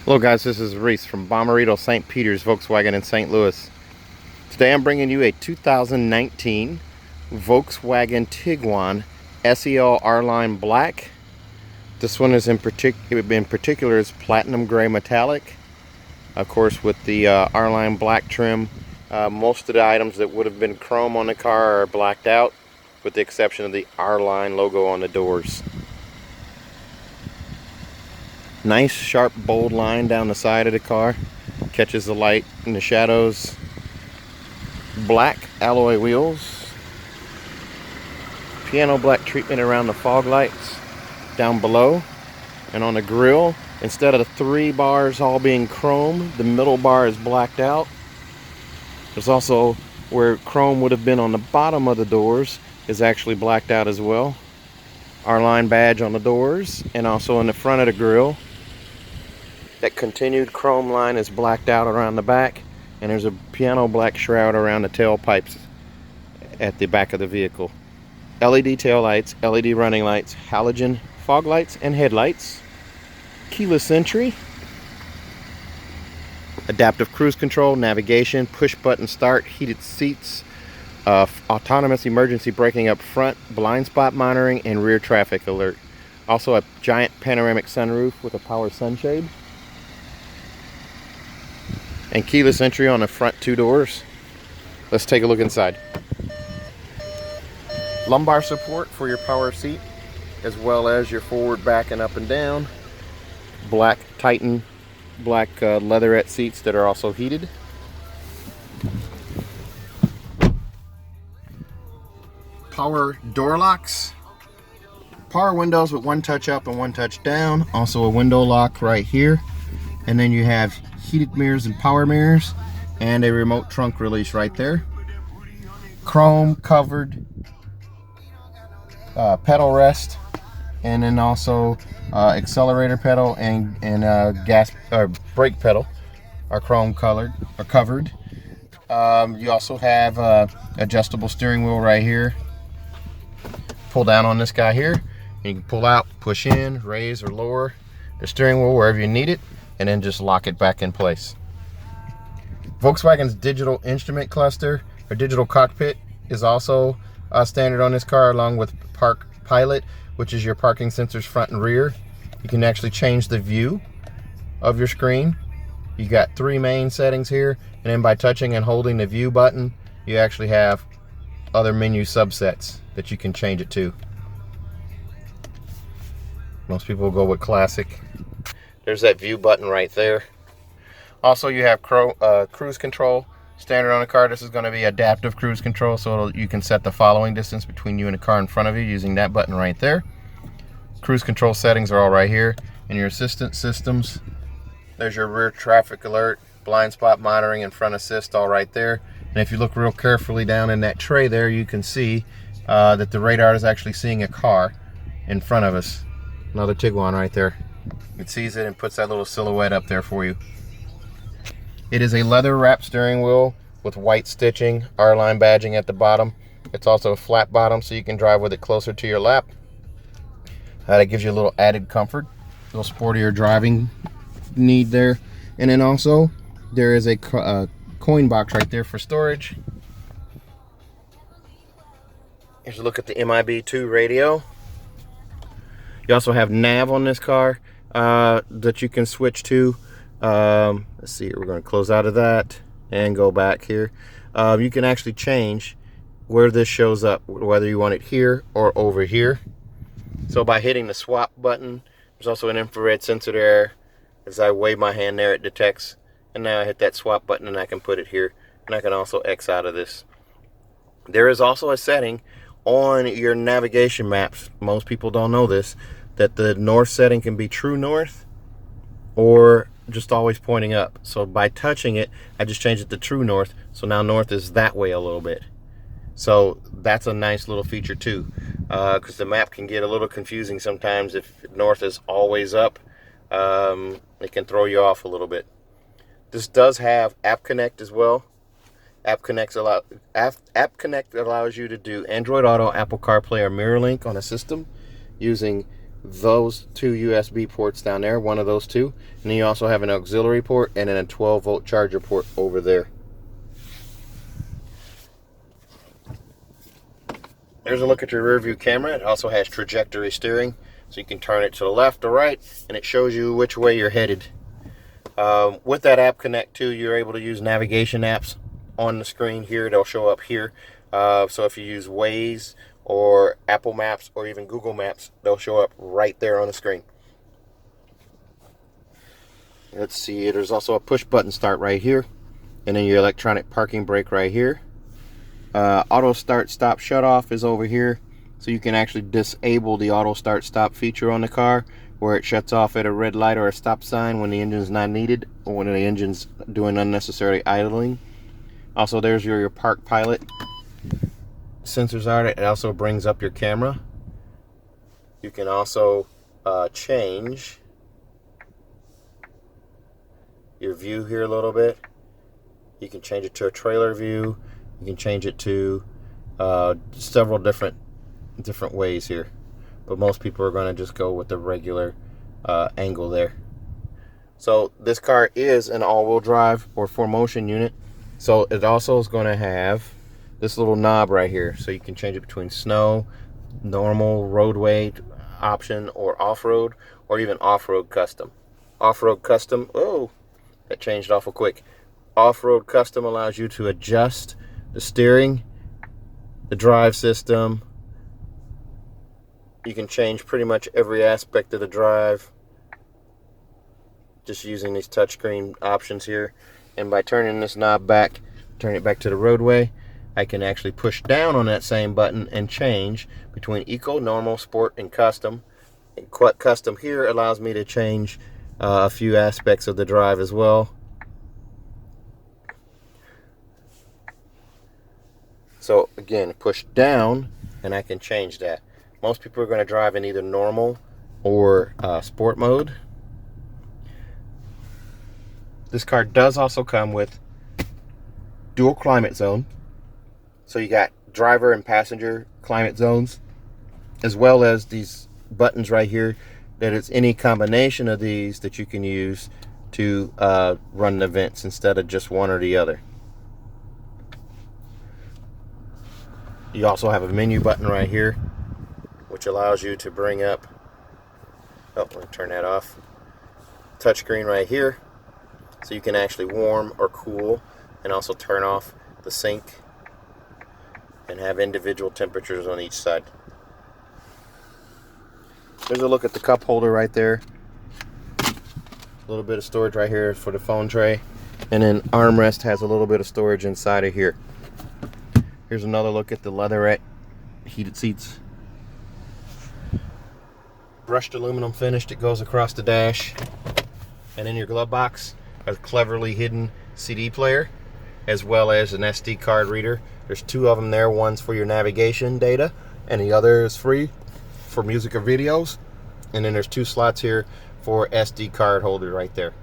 Hello guys, this is Reese from Bommarito St. Peter's Volkswagen in St. Louis. Today I'm bringing you a 2019 Volkswagen Tiguan SEL R-Line Black. This one is in particular is platinum gray metallic. Of course, with the R-Line black trim, most of the items that would have been chrome on the car are blacked out, with the exception of the R-Line logo on the doors. Nice sharp bold line down the side of the car, catches the light in the shadows. Black alloy wheels, piano black treatment around the fog lights down below, and on the grille, instead of the 3 bars all being chrome, the middle bar is blacked out. There's also where chrome would have been on the bottom of the doors is actually blacked out as well. R-Line badge on the doors and also in the front of the grille. That continued chrome line is blacked out around the back, and there's a piano black shroud around the tailpipes at the back of the vehicle. LED tail lights, LED running lights, halogen fog lights and headlights, keyless entry, adaptive cruise control, navigation, push button start, heated seats, autonomous emergency braking up front, blind spot monitoring, and rear traffic alert. Also a giant panoramic sunroof with a power sunshade. And keyless entry on the front 2 doors. Let's take a look inside. Lumbar support for your power seat, as well as your forward, back, and up and down. Black Titan, black leatherette seats that are also heated. Power door locks. Power windows with 1 touch up and 1 touch down. Also a window lock right here. And then you have heated mirrors and power mirrors, and a remote trunk release right there. Chrome covered pedal rest, and then also accelerator pedal and gas brake pedal are chrome colored or covered. You also have adjustable steering wheel right here. Pull down on this guy here, and you can pull out, push in, raise or lower the steering wheel wherever you need it, and then just lock it back in place. Volkswagen's digital instrument cluster or digital cockpit is also standard on this car, along with Park Pilot, which is your parking sensors front and rear. You can actually change the view of your screen. You got 3 main settings here, and then by touching and holding the view button, you actually have other menu subsets that you can change it to. Most people go with classic. There's that view button right there. Also, you have cruise control standard on the car. This is going to be adaptive cruise control, so you can set the following distance between you and the car in front of you using that button right there. Cruise control settings are all right here. And your assistance systems, there's your rear traffic alert, blind spot monitoring, and front assist all right there. And if you look real carefully down in that tray there, you can see that the radar is actually seeing a car in front of us. Another Tiguan right there. It sees it and puts that little silhouette up there for you. It is a leather wrapped steering wheel with white stitching, R-Line badging at the bottom. It's also a flat bottom, so you can drive with it closer to your lap. That gives you a little added comfort, a little sportier driving need there. And then also there is a coin box right there for storage. Here's a look at the MIB2 radio. You also have nav on this car that you can switch to. Let's see, we're going to close out of that and go back here. You can actually change where this shows up, whether you want it here or over here. So by hitting the swap button, there's also an infrared sensor there. As I wave my hand there, it detects, and now I hit that swap button and I can put it here, and I can also X out of this. There is also a setting on your navigation maps, most people don't know this, that the north setting can be true north or just always pointing up. So by touching it, I just changed it to true north, so now north is that way a little bit. So that's a nice little feature too, because the map can get a little confusing sometimes. If north is always up, it can throw you off a little bit. This does have App Connect as well. App Connect allows you to do Android Auto, Apple CarPlay, or MirrorLink on a system using those two USB ports down there, one of those two, and then you also have an auxiliary port and then a 12-volt charger port over there. There's a look at your rear view camera. It also has trajectory steering, so you can turn it to the left or right, and it shows you which way you're headed. With that app connect too, you're able to use navigation apps on the screen here. They'll show up here. So if you use Waze or Apple Maps or even Google Maps, they'll show up right there on the screen. Let's see, there's also a push button start right here, and then your electronic parking brake right here. Auto start stop shut off is over here, so you can actually disable the auto start stop feature on the car, where it shuts off at a red light or a stop sign when the engine's not needed or when the engine's doing unnecessary idling. Also, there's your park pilot sensors are. It also brings up your camera. You can also change your view here a little bit. You can change it to a trailer view. You can change it to several different ways here, but most people are going to just go with the regular angle there. So this car is an all-wheel drive or 4Motion unit, so it also is going to have this little knob right here, so you can change it between snow, normal roadway option, or off-road, or even off-road custom. Off-road custom, oh, that changed awful quick. Off-road custom allows you to adjust the steering, the drive system. You can change pretty much every aspect of the drive just using these touchscreen options here. And by turning this knob back, turn it back to the roadway, I can actually push down on that same button and change between eco, normal, sport, and custom. And custom here allows me to change a few aspects of the drive as well. So again, push down and I can change that. Most people are going to drive in either normal or sport mode. This car does also come with dual climate zone. So you got driver and passenger climate zones, as well as these buttons right here that it's any combination of these that you can use to run the vents instead of just one or the other. You also have a menu button right here, which allows you to bring up, oh, let me turn that off, touchscreen right here, so you can actually warm or cool, and also turn off the sink and have individual temperatures on each side. There's a look at the cup holder right there. A little bit of storage right here for the phone tray, and then armrest has a little bit of storage inside of here. Here's another look at the leatherette heated seats. Brushed aluminum finished, it goes across the dash. And in your glove box, a cleverly hidden CD player, as well as an SD card reader. There's two of them there. One's for your navigation data, and the other is free for music or videos. And then there's two slots here for SD card holder right there.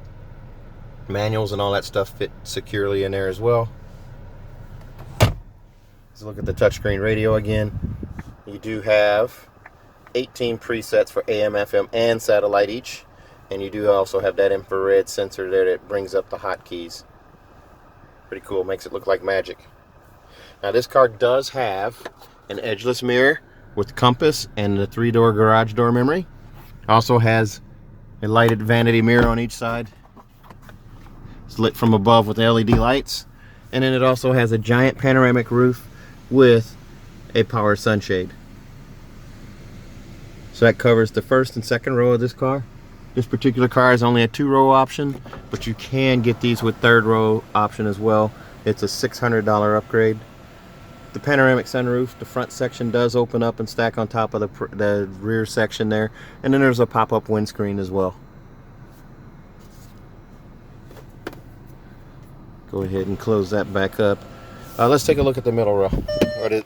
Manuals and all that stuff fit securely in there as well. Let's look at the touchscreen radio again. You do have 18 presets for AM, FM, and satellite each. And you do also have that infrared sensor there that brings up the hotkeys. Pretty cool, makes it look like magic. Now this car does have an edgeless mirror with compass and the 3-door garage door memory. Also has a lighted vanity mirror on each side. It's lit from above with LED lights. And then it also has a giant panoramic roof with a power sunshade. So that covers the first and second row of this car. This particular car is only a 2-row option, but you can get these with 3rd row option as well. It's a $600 upgrade. The panoramic sunroof, the front section does open up and stack on top of the rear section there, and then there's a pop-up windscreen as well. Go ahead and close that back up. Let's take a look at the middle row, or the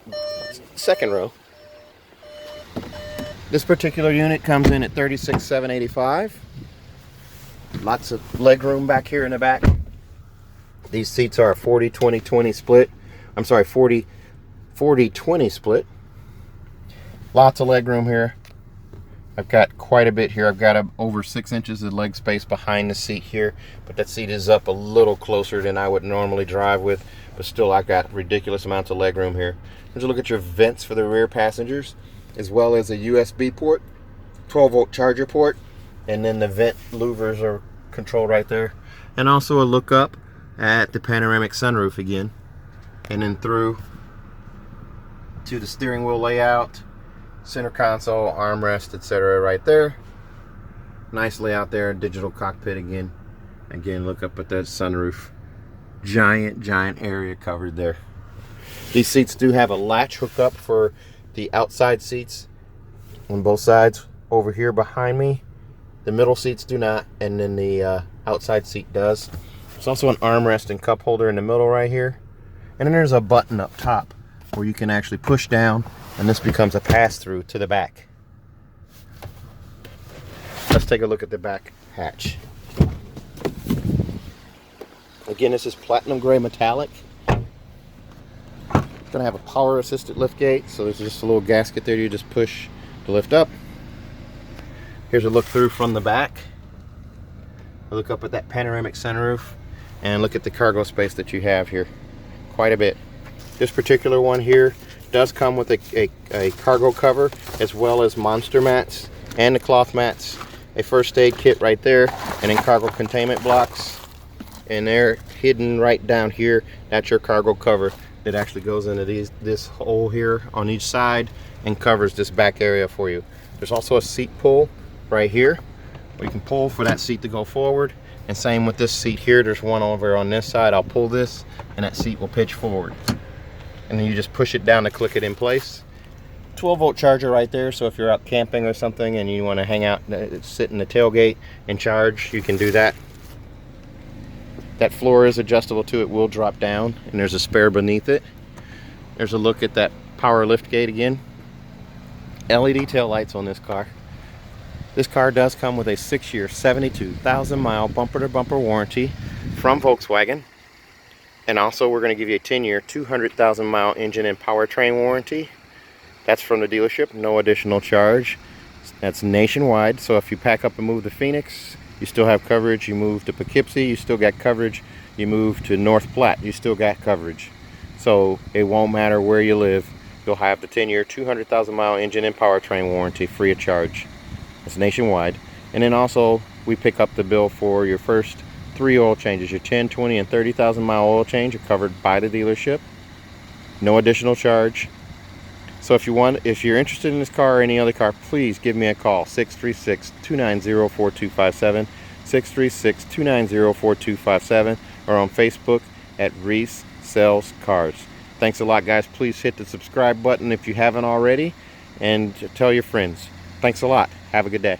second row. This particular unit comes in at $36,785. Lots of legroom back here in the back. These seats are a 40-20-20 split. I'm sorry, 40-20 split. Lots of legroom here. I've got quite a bit here. I've got over 6 inches of leg space behind the seat here, but that seat is up a little closer than I would normally drive with, but still I've got ridiculous amounts of leg room here. Here's a look at your vents for the rear passengers, as well as a USB port, 12-volt charger port, and then the vent louvers are controlled right there. And also a look up at the panoramic sunroof again, and then through to the steering wheel layout, center console, armrest, etc. right there. Nice layout there, digital cockpit again. Again, look up at that sunroof. Giant area covered there. These seats do have a latch hookup for the outside seats on both sides. Over here behind me, the middle seats do not, and then the outside seat does. There's also an armrest and cup holder in the middle right here. And then there's a button up top where you can actually push down, and this becomes a pass-through to the back. Let's take a look at the back hatch. Again, this is platinum gray metallic. It's gonna have a power assisted lift gate, so there's just a little gasket there you just push to lift up. Here's a look through from the back. Look up at that panoramic sunroof and look at the cargo space that you have here. Quite a bit. This particular one here does come with a cargo cover, as well as monster mats and the cloth mats, a first aid kit right there, and then cargo containment blocks. And they're hidden right down here. That's your cargo cover that actually goes into this hole here on each side and covers this back area for you. There's also a seat pull right here where you can pull for that seat to go forward, and same with this seat here. There's one over on this side. I'll pull this and that seat will pitch forward, and then you just push it down to click it in place. 12-volt charger right there, so if you're out camping or something and you want to hang out, sit in the tailgate and charge, you can do that. That floor is adjustable too. It will drop down, and there's a spare beneath it. There's a look at that power lift gate again. LED tail lights on this car. This car does come with a 6-year, 72,000-mile bumper-to-bumper warranty from Volkswagen. And also we're going to give you a 10-year, 200,000-mile engine and powertrain warranty. That's from the dealership, no additional charge. That's nationwide, so if you pack up and move to Phoenix, you still have coverage. You move to Poughkeepsie, you still got coverage. You move to North Platte, you still got coverage. So it won't matter where you live. You'll have the 10-year, 200,000-mile engine and powertrain warranty free of charge. It's nationwide. And then also, we pick up the bill for your first 3 oil changes. Your 10, 20, and 30,000-mile oil change are covered by the dealership. No additional charge. So if you're interested in this car or any other car, please give me a call. 636-290-4257, 636-290-4257, or on Facebook at Reese Sells Cars. Thanks a lot, guys. Please hit the subscribe button if you haven't already, and tell your friends. Thanks a lot. Have a good day.